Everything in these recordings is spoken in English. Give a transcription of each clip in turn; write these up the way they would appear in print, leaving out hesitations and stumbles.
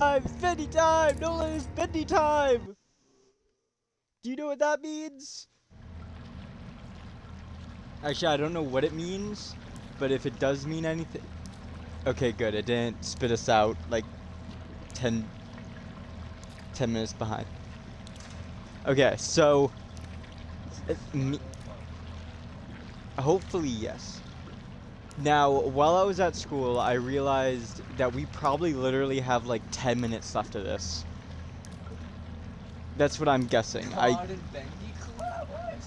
It's Bendy time! Nolan, it's Bendy time! Do you know what that means? Actually, I don't know what it means, but if it does mean anything... Okay, good. It didn't spit us out, like, 10 minutes behind. Okay, so... hopefully, yes. Now, while I was at school, I realized that we probably literally have, like, 10 minutes left of this. That's what I'm guessing. God and Bendy collab live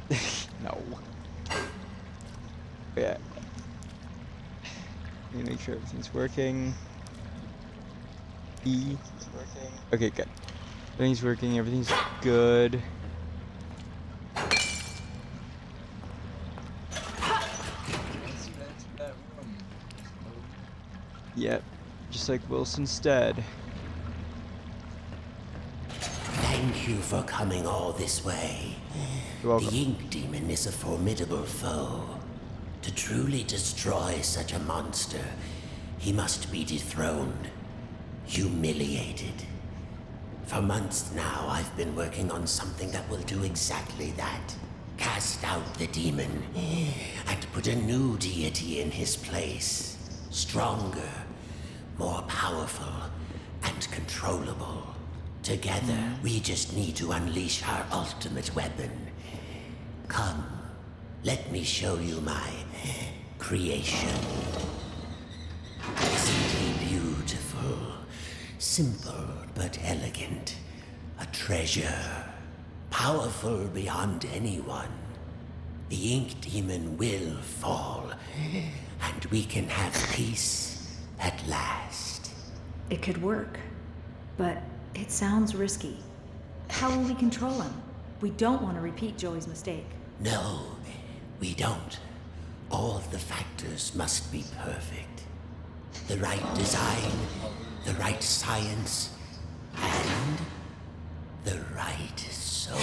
stream? No. Yeah. Let me make sure everything's working. E. Okay, good. Everything's working. Everything's good. Yep. Just like Wilson's dead. Thank you for coming all this way. You're welcome. The Ink Demon is a formidable foe. To truly destroy such a monster, he must be dethroned, humiliated. For months now, I've been working on something that will do exactly that. Cast out the demon, and put a new deity in his place. Stronger, more powerful, and controllable. Together, we just need to unleash our ultimate weapon. Come, let me show you my creation. Isn't he beautiful? Simple but elegant. A treasure. Powerful beyond anyone. The Ink Demon will fall, and we can have peace at last. It could work, but it sounds risky. How will we control him? We don't want to repeat Joey's mistake. No, we don't. All of the factors must be perfect. The right design, the right science, and the right soul.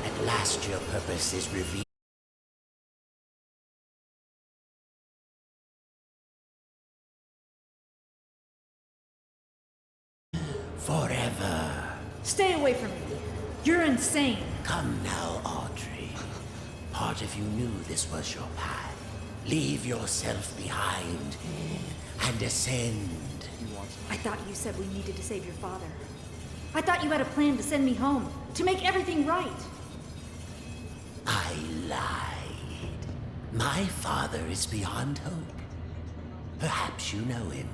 At last your purpose is revealed. Forever. Stay away from me. You're insane. Come now, Audrey. Part of you knew this was your path. Leave yourself behind and ascend. I thought you said we needed to save your father. I thought you had a plan to send me home, to make everything right. I lied. My father is beyond hope. Perhaps you know him.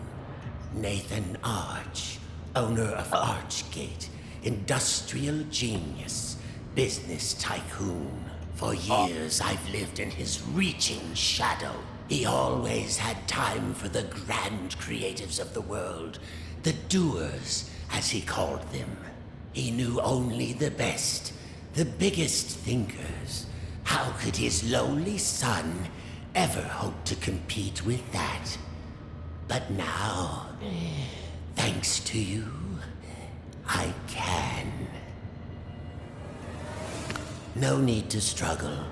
Nathan Arch, owner of Archgate, industrial genius, business tycoon. For years, I've lived in his reaching shadow. He always had time for the grand creatives of the world, the doers, as he called them. He knew only the best, the biggest thinkers. How could his lowly son ever hope to compete with that? But now, thanks to you, I can. No need to struggle.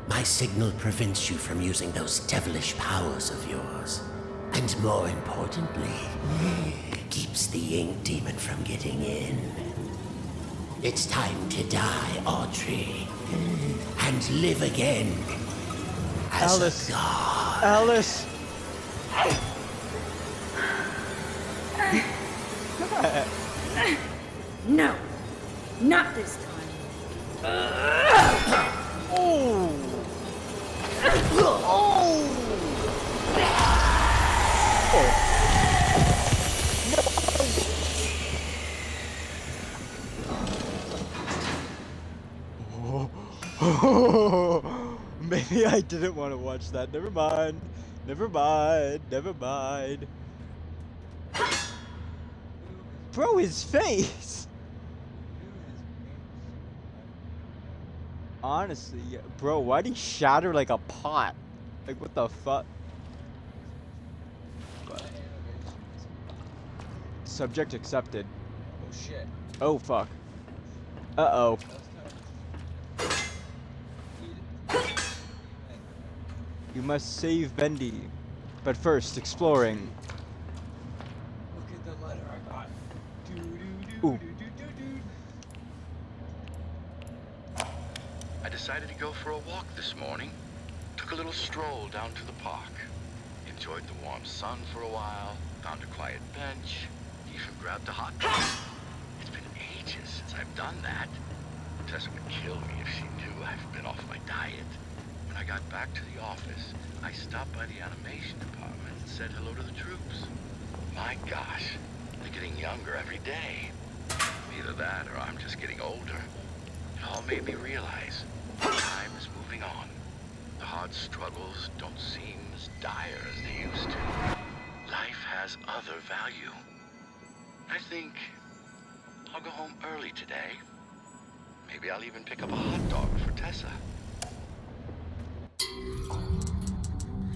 My signal prevents you from using those devilish powers of yours. And more importantly, keeps the Ink Demon from getting in. It's time to die, Audrey. And live again. As Alice. a god. Alice! No, not this time. Oh! Oh! Maybe I didn't want to watch that. Never mind. Never mind. Never mind. Bro, his face! Honestly, bro, why'd he shatter like a pot? Like, what the fuck? Subject accepted. Oh shit. Oh, fuck. Uh-oh. You must save Bendy. But first, exploring. Ooh. I decided to go for a walk this morning. Took a little stroll down to the park. Enjoyed the warm sun for a while. Found a quiet bench. Even grabbed a hot dog. It's been ages since I've done that. Tessa would kill me if she knew I've been off my diet. When I got back to the office, I stopped by the animation department and said hello to the troops. My gosh, they're getting younger every day. Either that or I'm just getting older. It all made me realize time is moving on. The hard struggles don't seem as dire as they used to. Life has other value. I think I'll go home early today. Maybe I'll even pick up a hot dog for Tessa.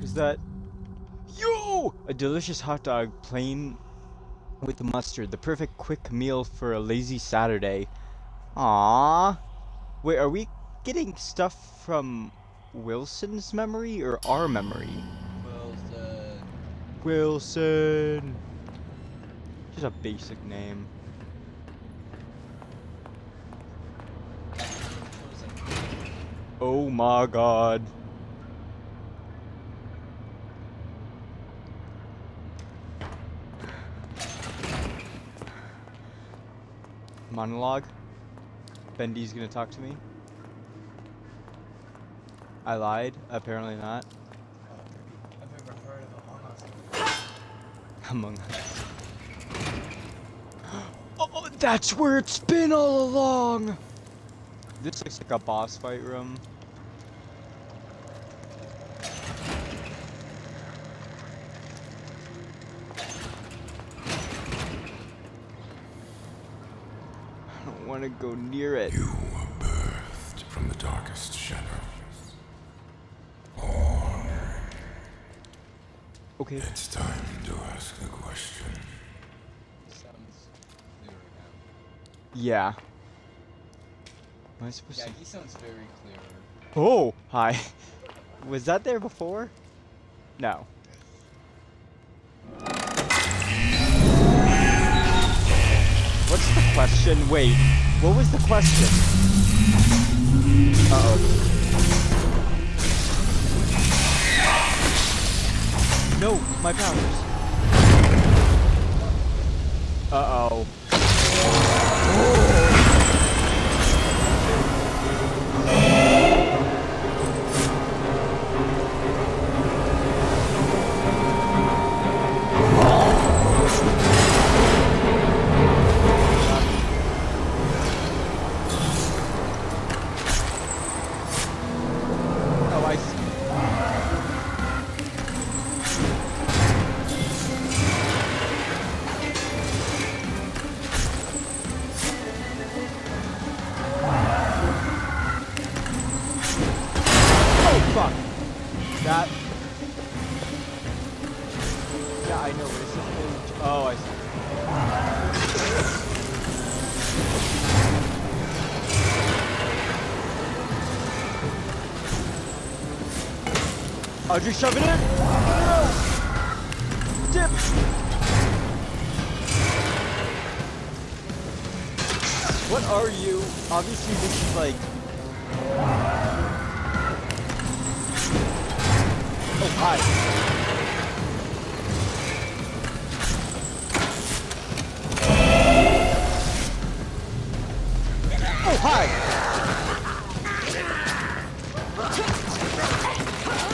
Is that... Yo! A delicious hot dog, plain with mustard. The perfect quick meal for a lazy Saturday. Aww. Wait, are we getting stuff from Wilson's memory or our memory? Wilson. Just a basic name. Oh my god. Monologue? Bendy's gonna talk to me? I lied? Apparently not. I've never heard of Among Us. Oh, that's where it's been all along! This looks like a boss fight room. I don't want to go near it. You were birthed from the darkest shadows. Born. Okay. It's time to ask the question. Sounds clearer now. Yeah. Am I supposed Yeah, to... he sounds very clear. Oh! Hi. Was that there before? No. What's the question? Wait, what was the question? Uh-oh. No, my powers. Uh-oh. Oh, I see. Oh, fuck. That... Yeah, I know, but it's just... Oh, I see. I'll just shove it in. No. Dip. What are you? Obviously, this is like. Oh, hi. Oh, hi.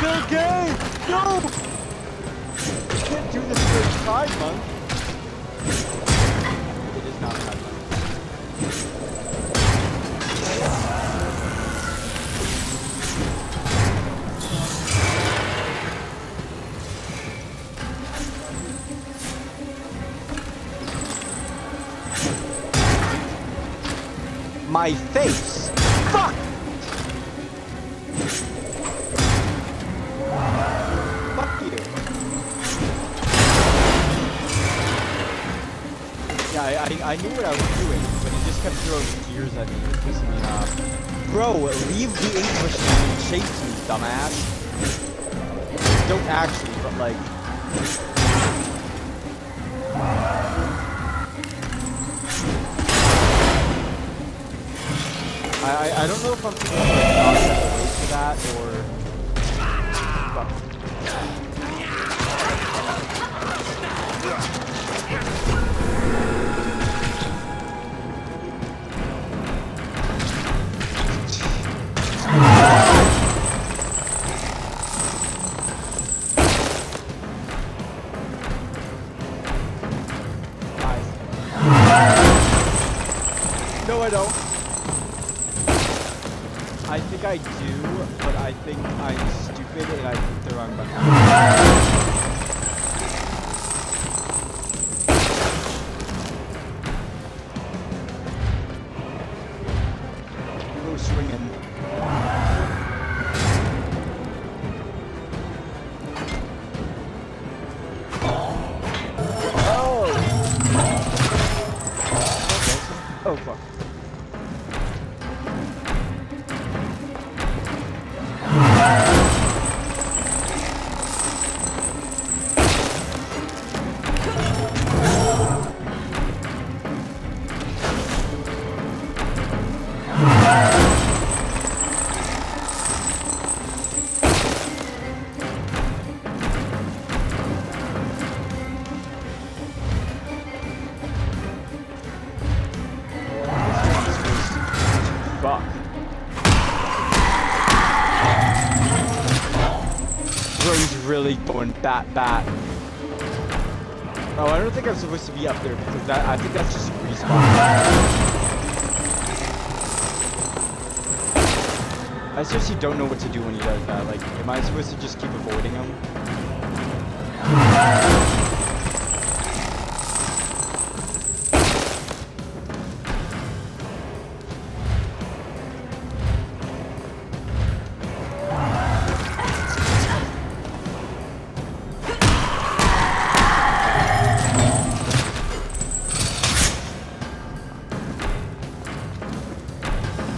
Bill Gates! No! You can't do this for a Pride Month. It is not Pride Month. My face! Fuck! Fuck you. Yeah, I knew what I was doing, but he just kept throwing gears at me. It was pissing me off. Bro, leave the English and chase me, dumbass. Don't actually, but like... I don't know if I'm thinking like not wait for that or. No, I don't. I think I do, but I think I'm stupid and I hit the wrong button. Go swinging. Oh fuck. Fuck. Bro, he's really going bat. Oh, I don't think I'm supposed to be up there because that I think that's just a respawn. I seriously don't know what to do when he does that. Like, am I supposed to just keep avoiding him?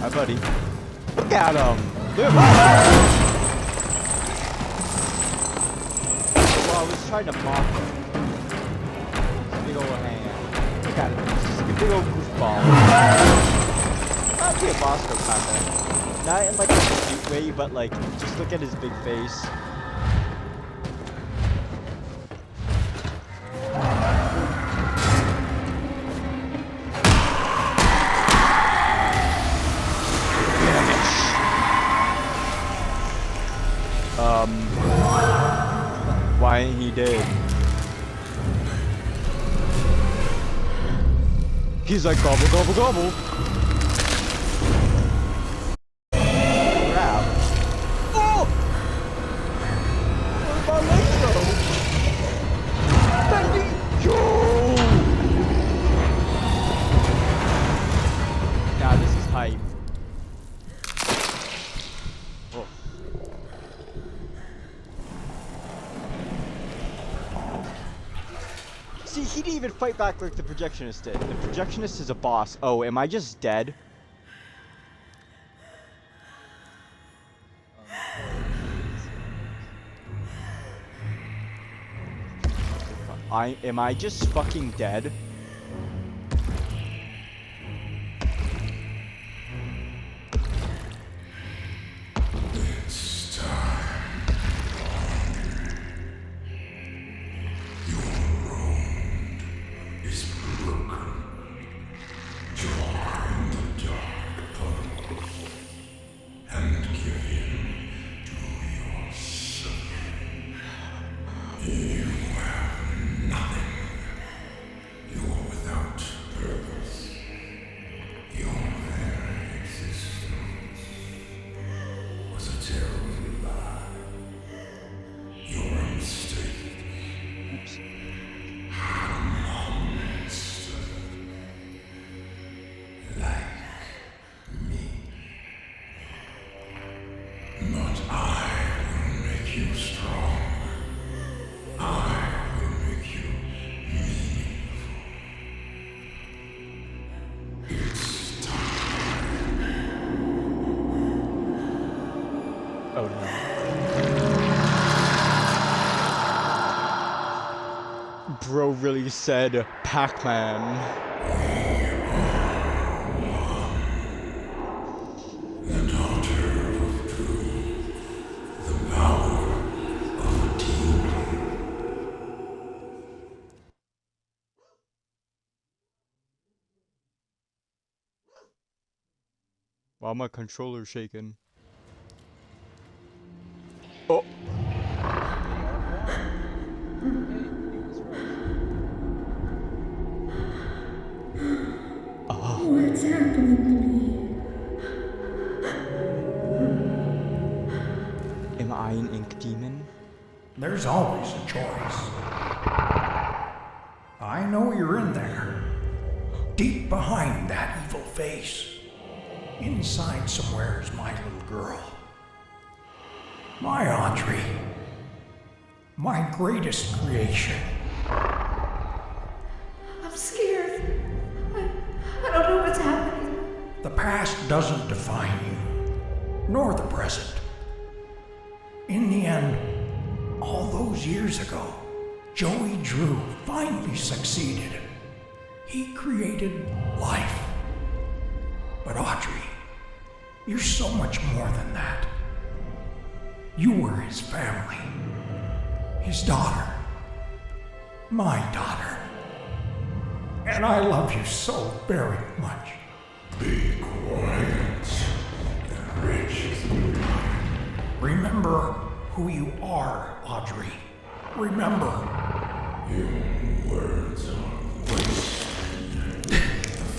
Hi, buddy. Look at him! Look. Well, I was trying to mock him. Big ol' hand. Look at him. He's just like a big ol' goofball. Not be a Bosco kinda. Not in like a cute way, but like, just look at his big face. Why ain't he dead? He's like gobble gobble gobble. Crap. Oh! Where'd my legs go? Bendy! Yo! Nah, this is hype. Oh. See, he didn't even fight back like the projectionist did. The projectionist is a boss. Oh, am I just dead? Am I just fucking dead? It's time. Your road is broken. Join the dark tunnel and give in to your suffering. You have nothing. You are without purpose. Your very existence was a terrible lie. You're a mistake. A monster. Like me. But I will make you strong. I will make you meaningful. It's time. Oh no. Bro really said Pac-Man. Why my controller's shaking? Oh. What's happening to me? Am I an ink demon? There's always a choice. I know you're in there. Deep behind that evil face. Inside somewhere is my little girl. My Audrey. My greatest creation. I'm scared. I don't know what's happening. The past doesn't define you, nor the present. In the end, all those years ago, Joey Drew finally succeeded. He created life. But Audrey, you're so much more than that. You were his family, his daughter, my daughter. And I love you so very much. Be quiet. Rich. Remember who you are, Audrey. Remember. Your words are wasted. The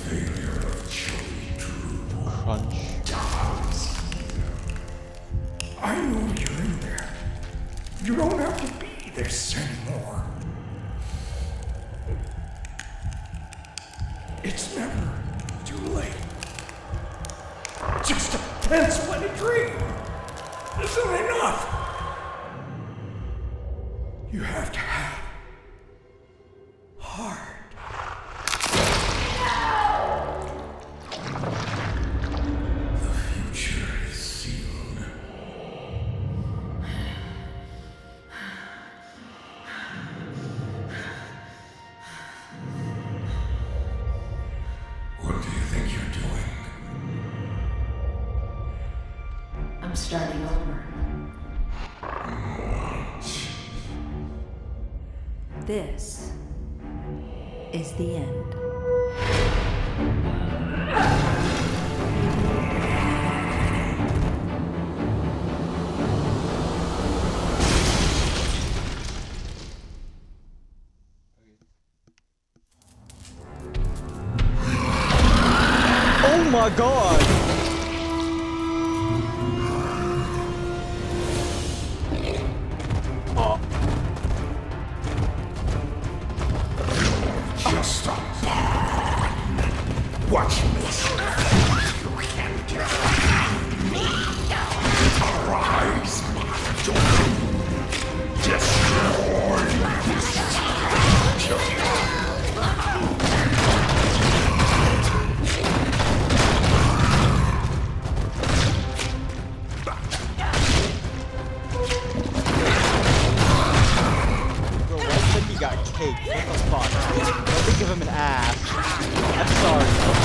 failure of Joey Drew. Crunch. I know you're in there. You don't have to be this anymore. It's never too late. Just a pencil and a dream isn't enough. You have to have heart. The future is sealed. What do you think you're doing? I'm starting over. This is the end. Oh my god! Just a pawn. Watch this. You can't defeat me. Arise, my daughter. Destroy this future. Bro, why said he got cake? What the fuck? Don't think of him an ass. I'm sorry, but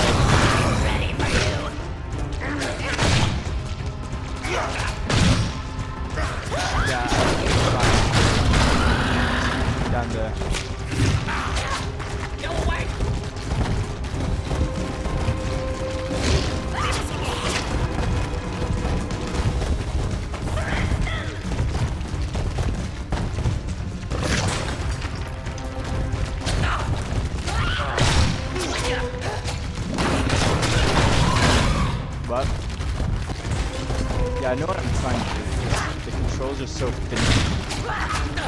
Ready for you. yeah, fine. Down there. Go away. What? Yeah, I know what I'm trying to do. The controls are so finicky.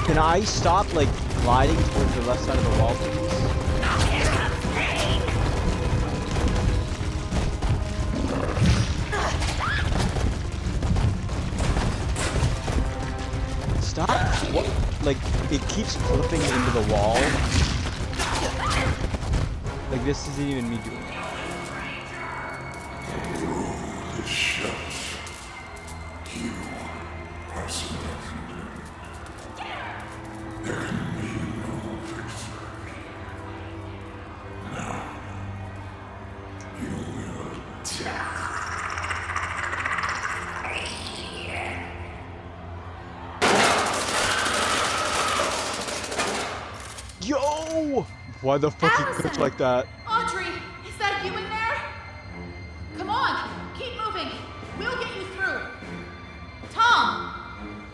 Can I stop, like, gliding towards the left side of the wall, please? Stop! What? Like, it keeps flipping into the wall. Like, this isn't even me doing it. It shuts. You are selected. There can be no victory. Now, you will die. Why the fuck he Allison! cooked like that? Audrey, is that you in there? Come on, keep moving. We'll get you through. Tom,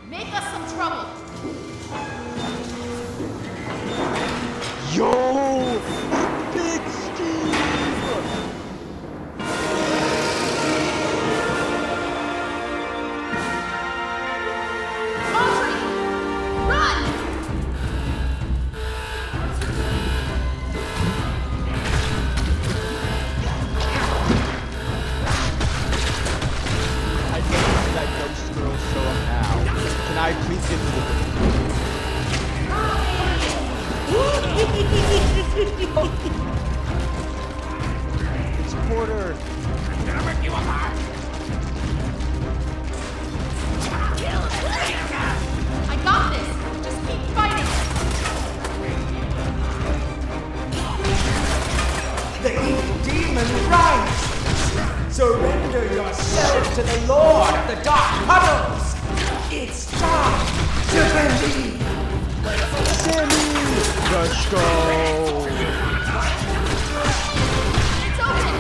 make us some trouble. Yo! Big Steve! Audrey, run! I don't see that ghost girl show up now. Can I please get to the It's Porter! I'm gonna rip you apart! I got this. Just keep fighting. The evil demon rises! Surrender yourself to the Lord of the Dark Puddles! It's time to believe! Sammy! Let's go! It's open.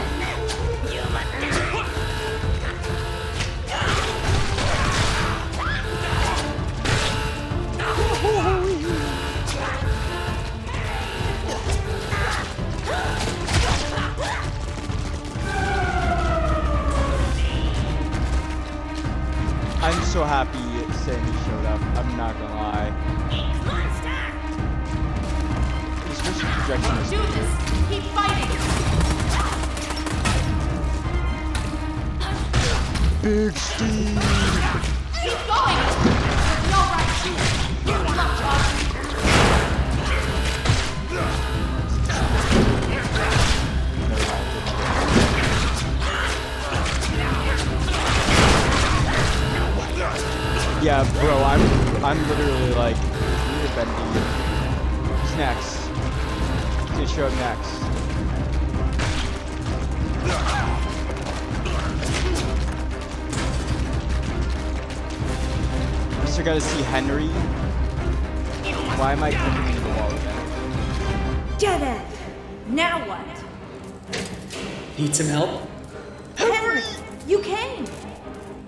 I'm so happy Sammy showed up. I'm not gonna lie. Especially projecting this. Do this. Keep fighting. Big Steve! Keep going. You'll be all right. Good luck, Audrey. Yeah, bro, I'm literally like, need a Bendy. Who's next? He's gonna show up next. I still gotta see Henry. Why am I clicking into the wall again? Dead end! Now what? Need some help? Henry! You came!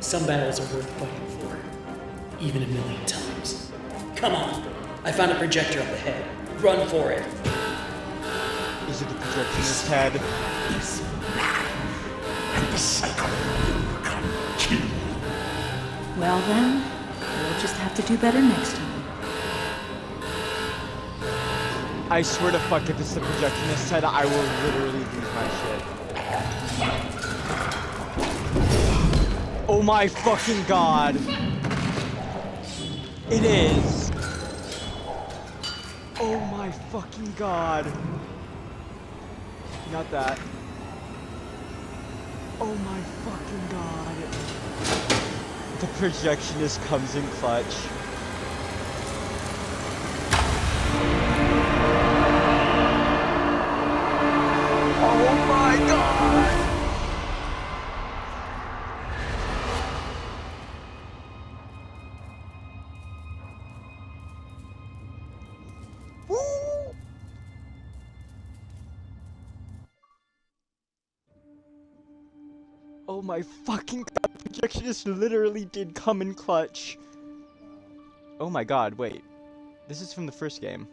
Some battles are worth fighting for, even 1,000,000 times. Come on, I found a projector up ahead. Run for it. Is it the projectionist head? This man and the cycle will continue. Well then, we'll just have to do better next time. I swear to fuck, if it's the projectionist head, I will literally lose my shit. Oh my fucking god! It is! Oh my fucking god! Not that. Oh my fucking god! The projectionist comes in clutch. Oh my god! Woo! Oh my fucking god, projectionist literally did come in clutch. Oh my god, wait. This is from the first game.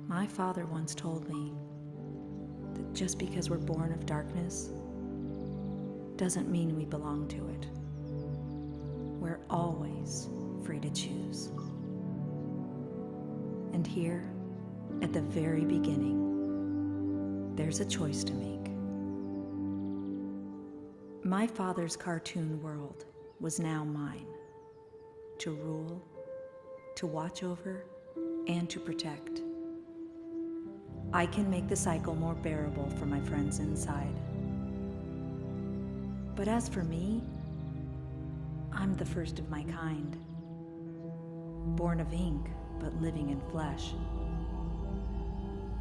My father once told me that just because we're born of darkness doesn't mean we belong to it. We're always free to choose. And here, at the very beginning, there's a choice to make. My father's cartoon world was now mine, to rule, to watch over, and to protect. I can make the cycle more bearable for my friends inside. But as for me, I'm the first of my kind. Born of ink, but living in flesh.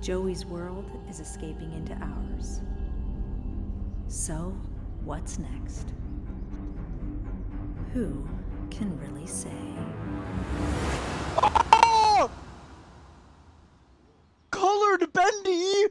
Joey's world is escaping into ours. So, what's next? Who can really say. Oh! Colored Bendy!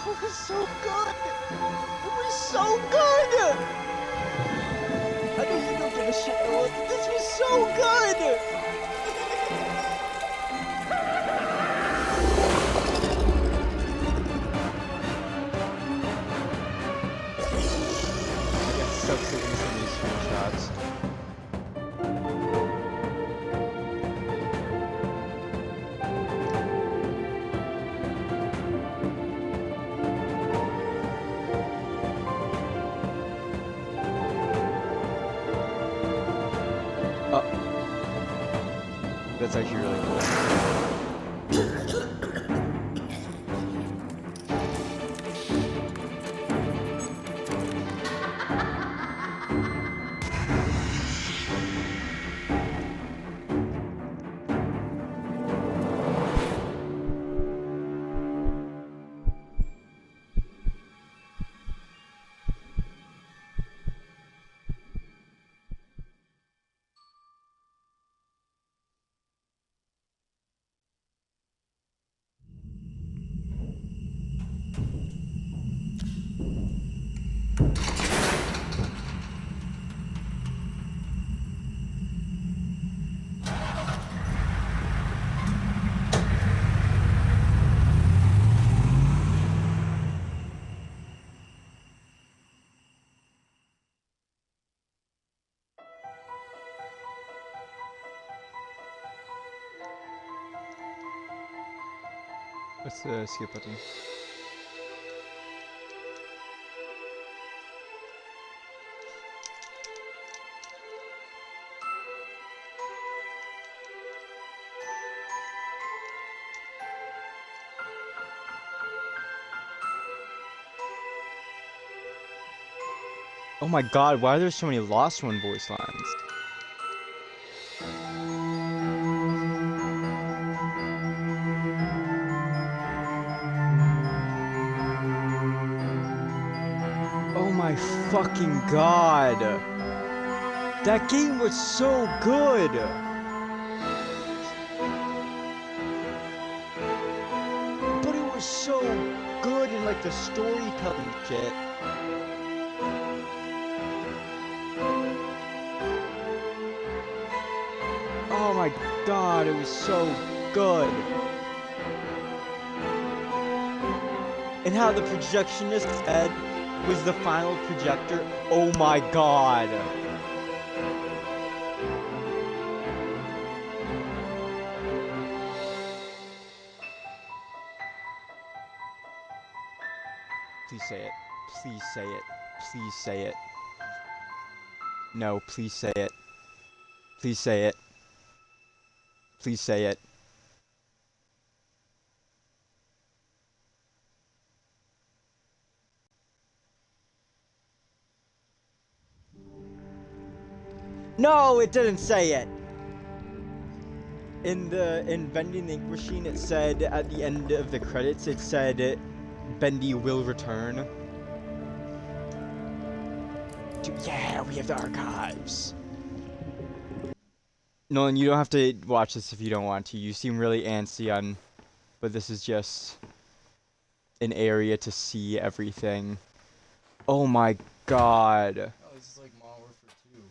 It was so good! It was so good! I know you don't give a shit, Noah. This was so good! I get so sick of some of these screenshots. That's actually really cool. What's the skip button? Oh my god, why are there so many Lost One voice lines? Oh my fucking god! That game was so good! But it was so good in like the storytelling shit. Oh my god, it was so good. And how the projectionist head was the final projector. Oh my god. Please say it. Please say it. Please say it. No, please say it. Please say it. Please say it. No, it didn't say it. In Bendy the Ink Machine, it said at the end of the credits, it said Bendy will return. Yeah, we have the archives. Nolan, you don't have to watch this if you don't want to. You seem really antsy on, but this is just an area to see everything. Oh my god. Oh, this is like Modern Warfare 2.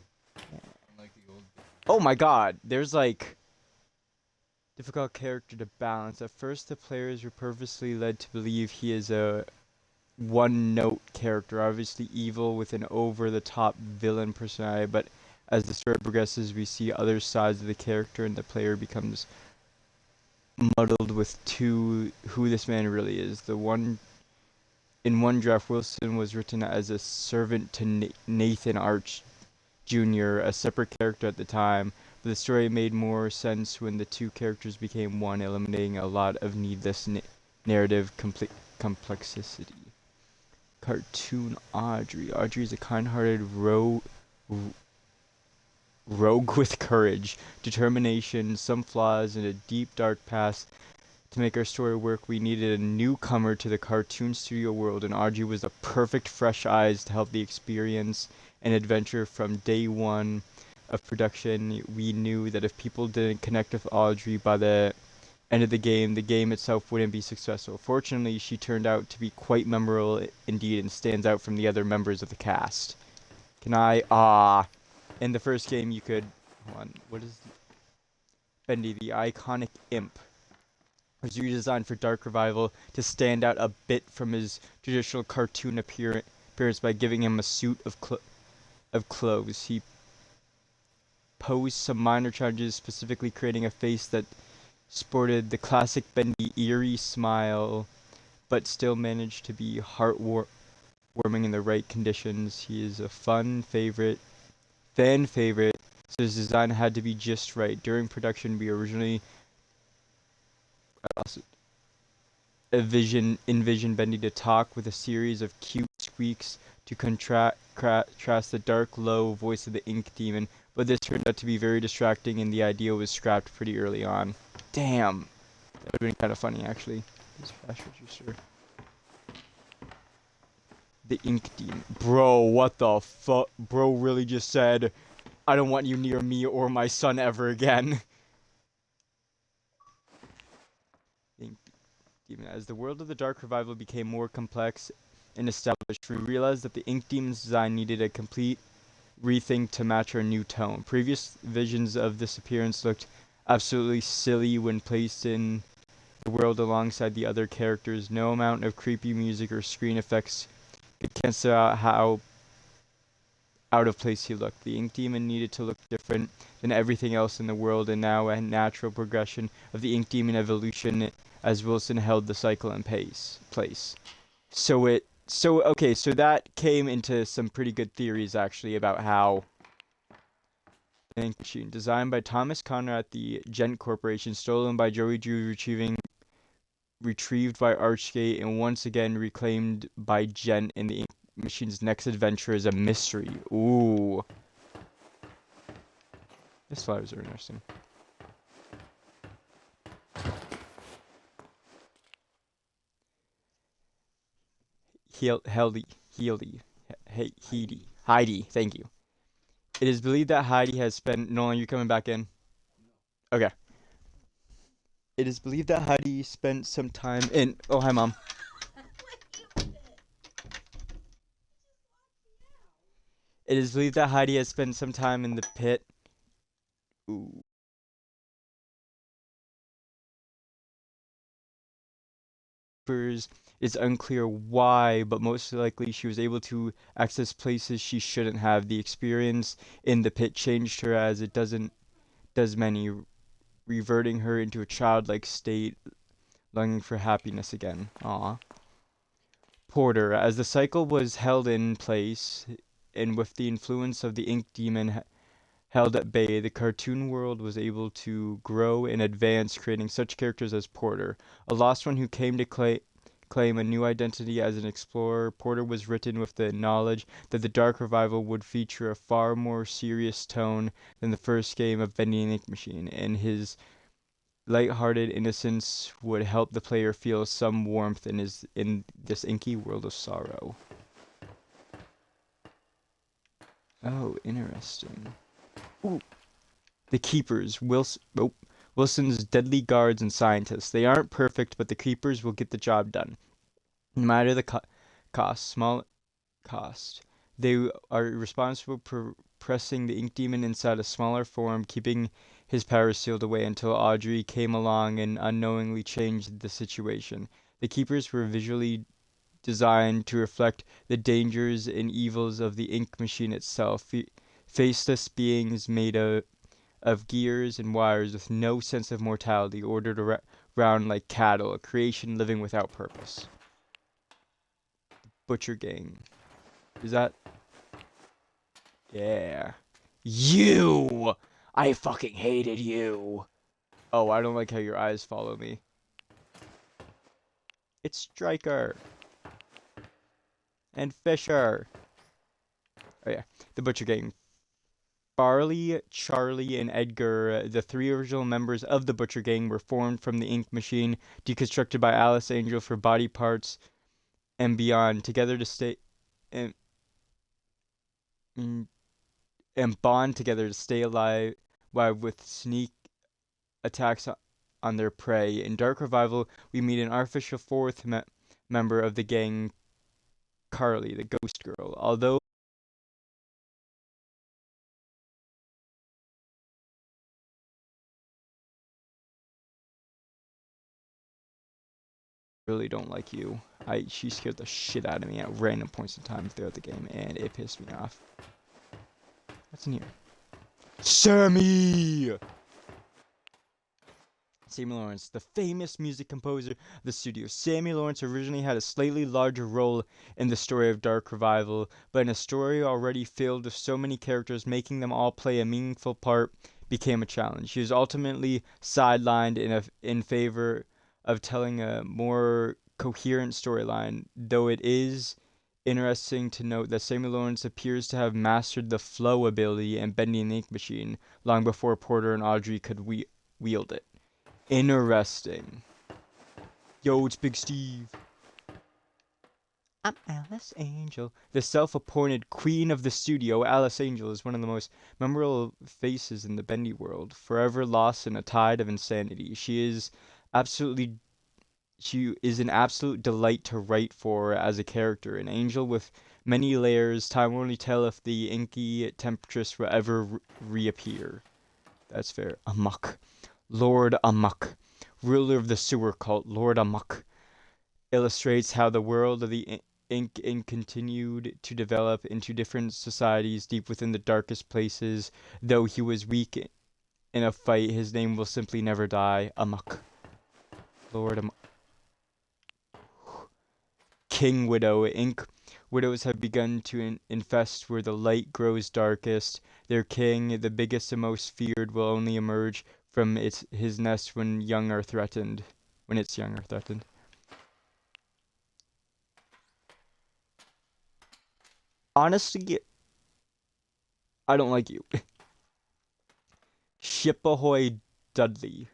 Unlike the old game. Oh my god. There's like difficult character to balance. At first, the players were purposely led to believe he is a one-note character, obviously evil with an over-the-top villain personality, but as the story progresses, we see other sides of the character, and the player becomes muddled with who this man really is. In one draft, Wilson was written as a servant to Nathan Arch Jr., a separate character at the time, but the story made more sense when the two characters became one, eliminating a lot of needless narrative complexity. Cartoon Audrey. Audrey is a kind-hearted rogue with courage, determination, some flaws, and a deep, dark past. To make our story work, we needed a newcomer to the cartoon studio world, and Audrey was the perfect fresh eyes to help the experience and adventure from day one of production. We knew that if people didn't connect with Audrey by the end of the game itself wouldn't be successful. Fortunately, she turned out to be quite memorable indeed and stands out from the other members of the cast. In the first game you could, hold on, what is Bendy, the iconic imp, was redesigned for Dark Revival to stand out a bit from his traditional cartoon appearance by giving him a suit of clothes. He posed some minor challenges, specifically creating a face that sported the classic Bendy eerie smile, but still managed to be heartwarming in the right conditions. He is a fan favorite, so his design had to be just right. During production, we originally envisioned Bendy to talk with a series of cute squeaks to contrast the dark, low voice of the Ink Demon, but this turned out to be very distracting and the idea was scrapped pretty early on. Damn! That would have been kind of funny, actually. This flash register. The Ink Demon. Bro, what the fuck? Bro really just said, I don't want you near me or my son ever again. Ink Demon. As the world of the Dark Revival became more complex and established, we realized that the Ink Demon's design needed a complete rethink to match our new tone. Previous visions of this appearance looked absolutely silly when placed in the world alongside the other characters. No amount of creepy music or screen effects could cancel out how out of place he looked. The Ink Demon needed to look different than everything else in the world, and now a natural progression of the Ink Demon evolution as Wilson held the cycle in place. So that came into some pretty good theories actually about how the Ink Machine, designed by Thomas Conrad at the Gent Corporation, stolen by Joey Drew, retrieved by Archgate, and once again reclaimed by Gent in the Ink Machine's next adventure is a mystery. Ooh. These flowers are interesting. Heidi, thank you. It is believed that Heidi has spent... Nolan, you coming back in? Okay. It is believed that Heidi spent some time in... Oh, hi, Mom. It is believed that Heidi has spent some time in the pit. Ooh. It's unclear why, but most likely she was able to access places she shouldn't have. The experience in the pit changed her as it does many, reverting her into a childlike state, longing for happiness again. Aww. Porter, as the cycle was held in place, and with the influence of the Ink Demon held at bay, the cartoon world was able to grow and advance, creating such characters as Porter, a lost one who came to claim a new identity as an explorer. Porter was written with the knowledge that the Dark Revival would feature a far more serious tone than the first game of Bendy and Ink Machine, and his light-hearted innocence would help the player feel some warmth in this inky world of sorrow. Oh, interesting. Ooh. The Keepers, Wilson's deadly guards and scientists. They aren't perfect, but the Keepers will get the job done. No matter the small cost. They are responsible for pressing the Ink Demon inside a smaller form, keeping his powers sealed away until Audrey came along and unknowingly changed the situation. The Keepers were visually designed to reflect the dangers and evils of the Ink Machine itself. Faceless beings made of gears and wires with no sense of mortality, ordered around like cattle, a creation living without purpose. Butcher Gang. Is that... Yeah. You! I fucking hated you! Oh, I don't like how your eyes follow me. It's Stryker. And Fisher. Oh yeah, the Butcher Gang. Barley, Charlie, and Edgar, the three original members of the Butcher Gang, were formed from the ink machine, deconstructed by Alice Angel for body parts and beyond, together to stay and, and, and bond together to stay alive while with sneak attacks on their prey. In Dark Revival, we meet an artificial fourth member of the gang, Carly, the ghost girl. Although I really don't like you. She scared the shit out of me at random points in time throughout the game, and it pissed me off. What's in here? Sammy! Sammy Lawrence, the famous music composer of the studio. Sammy Lawrence originally had a slightly larger role in the story of Dark Revival, but in a story already filled with so many characters, making them all play a meaningful part became a challenge. He was ultimately sidelined in favor of telling a more coherent storyline, though it is interesting to note that Sammy Lawrence appears to have mastered the flow ability and Bendy and the Ink Machine long before Porter and Audrey could wield it. Interesting. Yo, it's Big Steve. I'm Alice Angel. The self-appointed queen of the studio, Alice Angel is one of the most memorable faces in the Bendy world, forever lost in a tide of insanity. She is an absolute delight to write for as a character, an angel with many layers. Time will only tell if the inky temptress will ever reappear. That's fair. Amok. Lord Amok, ruler of the sewer cult, Lord Amok, illustrates how the world of the ink continued to develop into different societies deep within the darkest places. Though he was weak in a fight, his name will simply never die. Amok. Lord Amok. King Widow. Ink widows have begun to infest where the light grows darkest. Their king, the biggest and most feared, will only emerge from his nest when its young are threatened. Honestly, I don't like you. Ship ahoy, Dudley.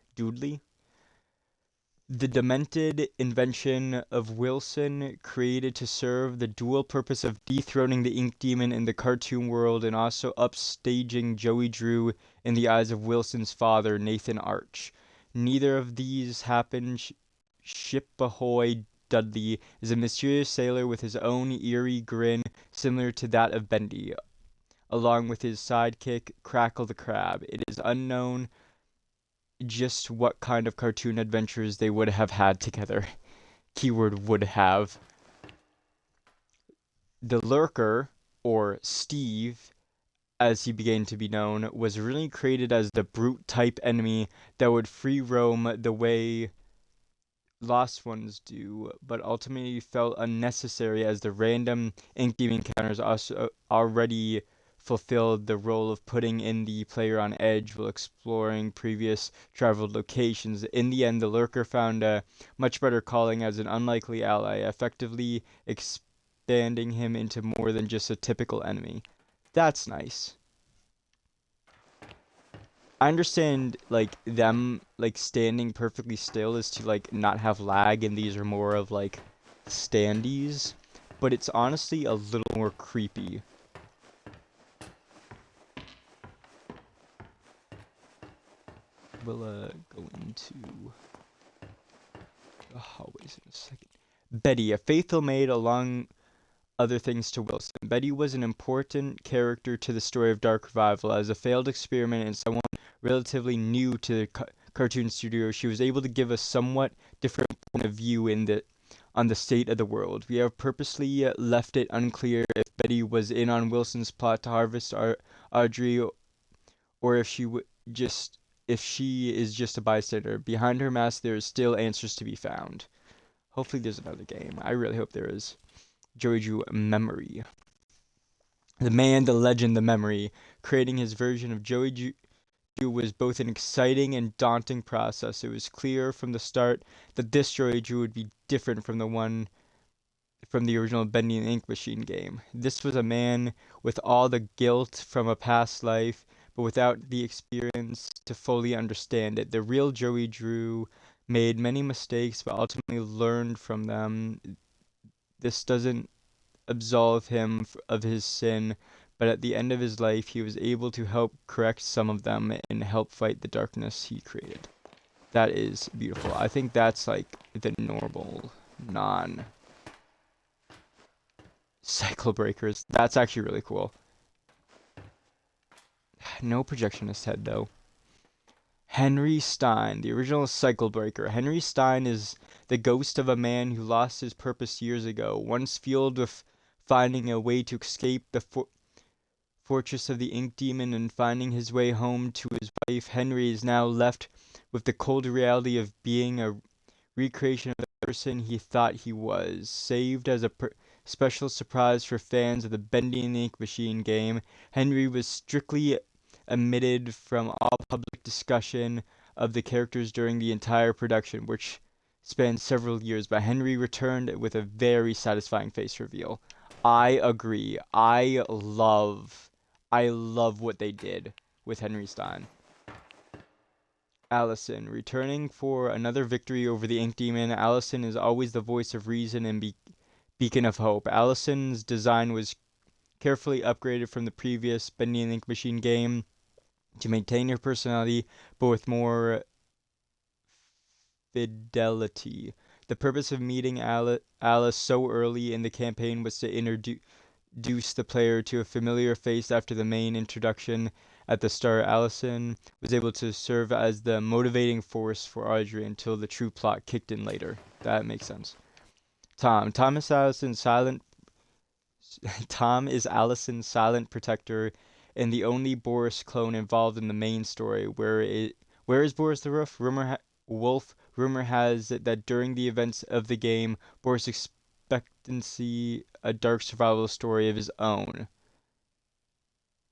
The demented invention of Wilson, created to serve the dual purpose of dethroning the ink demon in the cartoon world and also upstaging Joey Drew in the eyes of Wilson's father, Nathan Arch. Neither of these happened. Ship ahoy, Dudley is a mysterious sailor with his own eerie grin similar to that of Bendy, along with his sidekick, Crackle the Crab. It is unknown just what kind of cartoon adventures they would have had together. Keyword would have. The Lurker, or Steve, as he began to be known, was originally created as the brute type enemy that would free roam the way Lost Ones do, but ultimately felt unnecessary as the random ink demon encounters also already fulfilled the role of putting in the player on edge while exploring previous traveled locations. In the end, the Lurker found a much better calling as an unlikely ally, effectively expanding him into more than just a typical enemy. That's nice. I understand, like, them, like, standing perfectly still is to, like, not have lag, and these are more of, like, standees, but it's honestly a little more creepy. We'll, go into the hallways in a second. Betty, a faithful maid along other things to Wilson. Betty was an important character to the story of Dark Revival. As a failed experiment and someone relatively new to the cartoon studio, she was able to give a somewhat different point of view on the state of the world. We have purposely left it unclear if Betty was in on Wilson's plot to harvest Audrey, or if she is just a bystander. Behind her mask, there is still answers to be found. Hopefully there's another game. I really hope there is. Joey Drew Memory. The man, the legend, the memory. Creating his version of Joey do was both an exciting and daunting process. It was clear from the start that this Joey Drew would be different from the one from the original Bendy and Ink Machine game. This was a man with all the guilt from a past life, but without the experience to fully understand it. The real Joey Drew made many mistakes, but ultimately learned from them. This doesn't absolve him of his sin, but at the end of his life, he was able to help correct some of them and help fight the darkness he created. That is beautiful. I think that's like the normal, non-cycle breakers. That's actually really cool. No projectionist head, though. Henry Stein, the original cycle breaker. Henry Stein is the ghost of a man who lost his purpose years ago. Once fueled with finding a way to escape the fortress of the Ink Demon and finding his way home to his wife, Henry is now left with the cold reality of being a recreation of the person he thought he was. Saved as a special surprise for fans of the Bendy and Ink Machine game, Henry was strictly omitted from all public discussion of the characters during the entire production, which spanned several years, but Henry returned with a very satisfying face reveal. I agree. I love what they did with Henry Stein. Allison, returning for another victory over the Ink Demon, Allison is always the voice of reason and beacon of hope. Allison's design was carefully upgraded from the previous Bendy and Ink Machine game to maintain her personality, but with more fidelity. The purpose of meeting Alice so early in the campaign was to introduce the player to a familiar face after the main introduction at the start. Allison was able to serve as the motivating force for Audrey until the true plot kicked in later. That makes sense. Tom is Allison's silent protector and the only Boris clone involved in the main story. Where is Boris the Wolf? Rumor has it that during the events of the game, Boris expectancy a dark survival story of his own.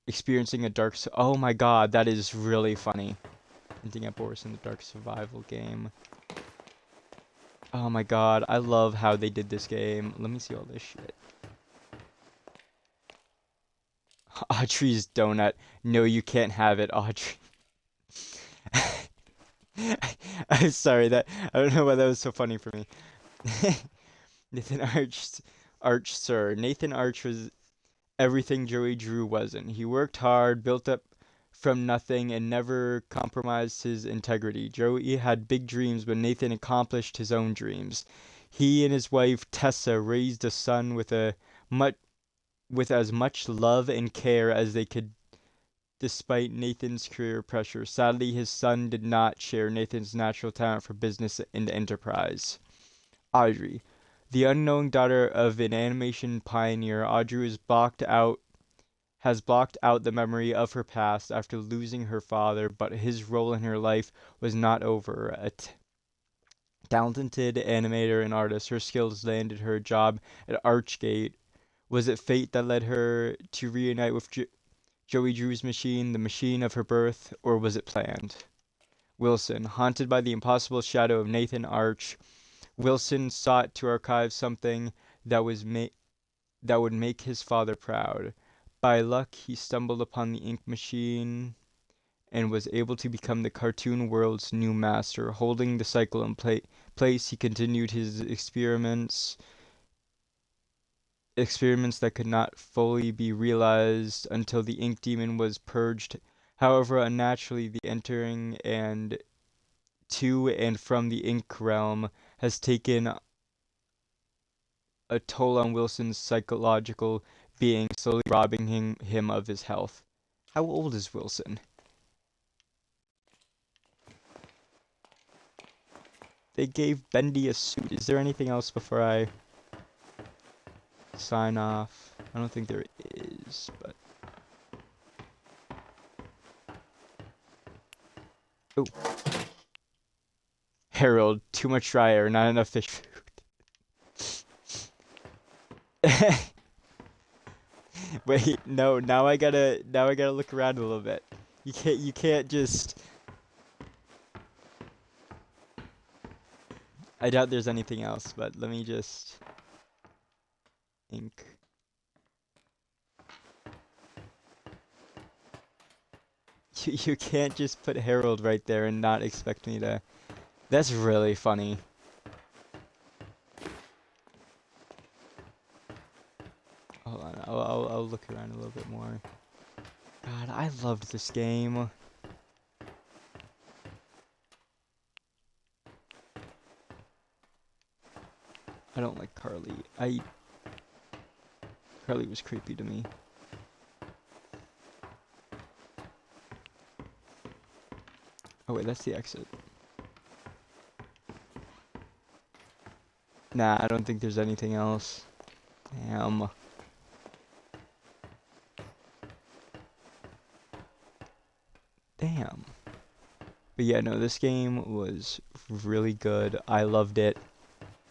Experiencing a dark... Oh my god, that is really funny. Hinting at Boris in the dark survival game. Oh my god, I love how they did this game. Let me see all this shit. Audrey's donut. No, you can't have it, Audrey. I'm sorry, I don't know why that was so funny for me. Nathan Arch, sir. Nathan Arch was everything Joey Drew wasn't. He worked hard, built up from nothing, and never compromised his integrity. Joey had big dreams, but Nathan accomplished his own dreams. He and his wife Tessa raised a son with as much love and care as they could, despite Nathan's career pressure. Sadly, his son did not share Nathan's natural talent for business and enterprise. Audrey. The unknowing daughter of an animation pioneer, Audrey has blocked out the memory of her past after losing her father, but his role in her life was not over. A talented animator and artist, her skills landed her a job at Archgate. Was it fate that led her to reunite with Joey Drew's machine, the machine of her birth, or was it planned? Wilson. Haunted by the impossible shadow of Nathan Arch, Wilson sought to archive something that would make his father proud. By luck, he stumbled upon the ink machine and was able to become the cartoon world's new master. Holding the cycle in place, he continued his experiments that could not fully be realized until the Ink Demon was purged. However, unnaturally, the entering and to and from the Ink realm has taken a toll on Wilson's psychological being, slowly robbing him of his health. How old is Wilson? They gave Bendy a suit. Is there anything else before I sign off? I don't think there is, but... Oh. Harold, too much dry air, not enough fish food. Wait, no, now I gotta look around a little bit. You can't just... I doubt there's anything else, but let me just think. You can't just put Harold right there and not expect me to... That's really funny. Hold on, I'll look around a little bit more. God, I loved this game. I don't like Carly. Carly was creepy to me. Oh wait, that's the exit. Nah, I don't think there's anything else. Damn. Damn. But yeah, no, this game was really good. I loved it.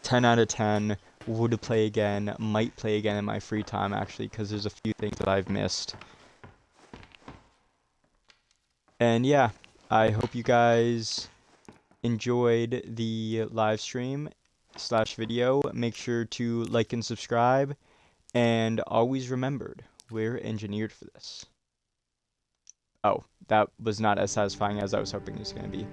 10 out of 10. Would play again. Might play again in my free time, actually, because there's a few things that I've missed. And yeah, I hope you guys enjoyed the live stream / video. Make sure to like and subscribe. And always remembered, we're engineered for this. Oh, that was not as satisfying as I was hoping it was going to be.